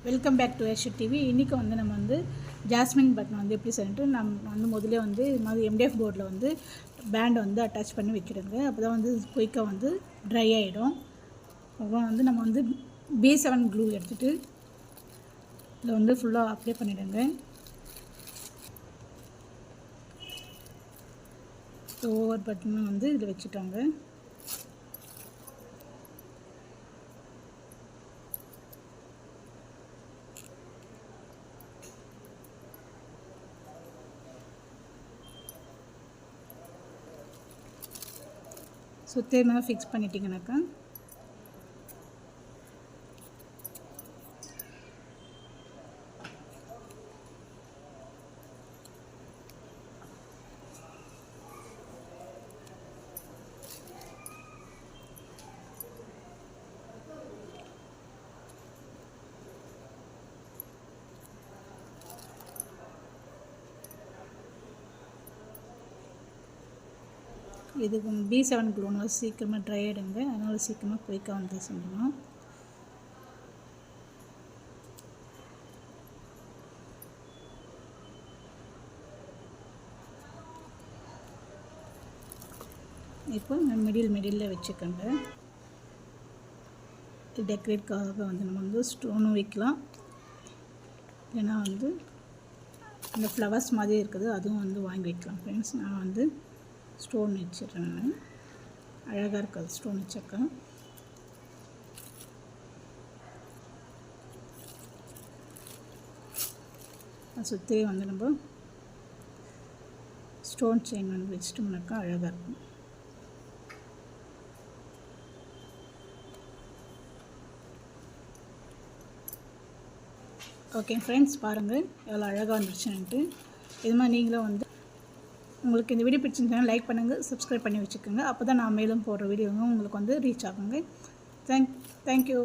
Welcome back to Asia TV. இன்றைக்கி வந்து நம்ம வந்து ஜாஸ்மின் பட்டன் வந்து எப்படி சொல்லிட்டு நம்ம வந்து முதலே வந்து இது மாதிரி MDF போர்டில் வந்து பேண்டை வந்து அட்டாச் பண்ணி வைக்கிடுங்க. அப்போ தான் வந்து குயிக்காக வந்து ட்ரை ஆகிடும். அப்புறம் வந்து நம்ம வந்து B7 க்ளூ எடுத்துகிட்டு இதில் வந்து ஃபுல்லாக அப்ளை பண்ணிவிடுங்க. ஒவ்வொரு பட்டனும் வந்து இதில் வச்சுட்டாங்க. சுத்தமாக ஃபிக்ஸ் பண்ணிட்டீங்கன்னாக்கா இது B7 க்ளூனால் சீக்கிரமாக ட்ரை ஆகிடுங்க. அதனால் சீக்கிரமாக குயிக்காக வந்து செஞ்சிடணும். இப்போ மிடில் வச்சுக்கோங்க. டெக்கரேட்காக வந்து நம்ம வந்து ஸ்டோனும் வைக்கலாம். ஏன்னா வந்து அந்த ஃப்ளவர்ஸ் மாதிரி இருக்குது, அதுவும் வந்து வாங்கி வைக்கலாம் ஃப்ரெண்ட்ஸ். நான் வந்து ஸ்டோன் வச்சிடுறேன். அழகாக இருக்காது ஸ்டோன் வச்சாக்கா. சுற்றி வந்து நம்ம ஸ்டோன் செயின் வந்து வச்சிட்டோம்னாக்கா அழகாக இருக்கும். ஓகே ஃப்ரெண்ட்ஸ், பாருங்கள் எவ்வளோ அழகாக வந்துருச்சுன்ட்டு. இது மாதிரி நீங்களும் வந்து உங்களுக்கு இந்த வீடியோ பிடிச்சிருந்தா லைக் பண்ணுங்கள், சப்ஸ்கிரைப் பண்ணி வச்சுக்கோங்க. அப்போ தான் நான் மேலும் போடுற வீடியோவும் உங்களுக்கு வந்து ரீச் ஆகுங்க. தேங்க்யூ.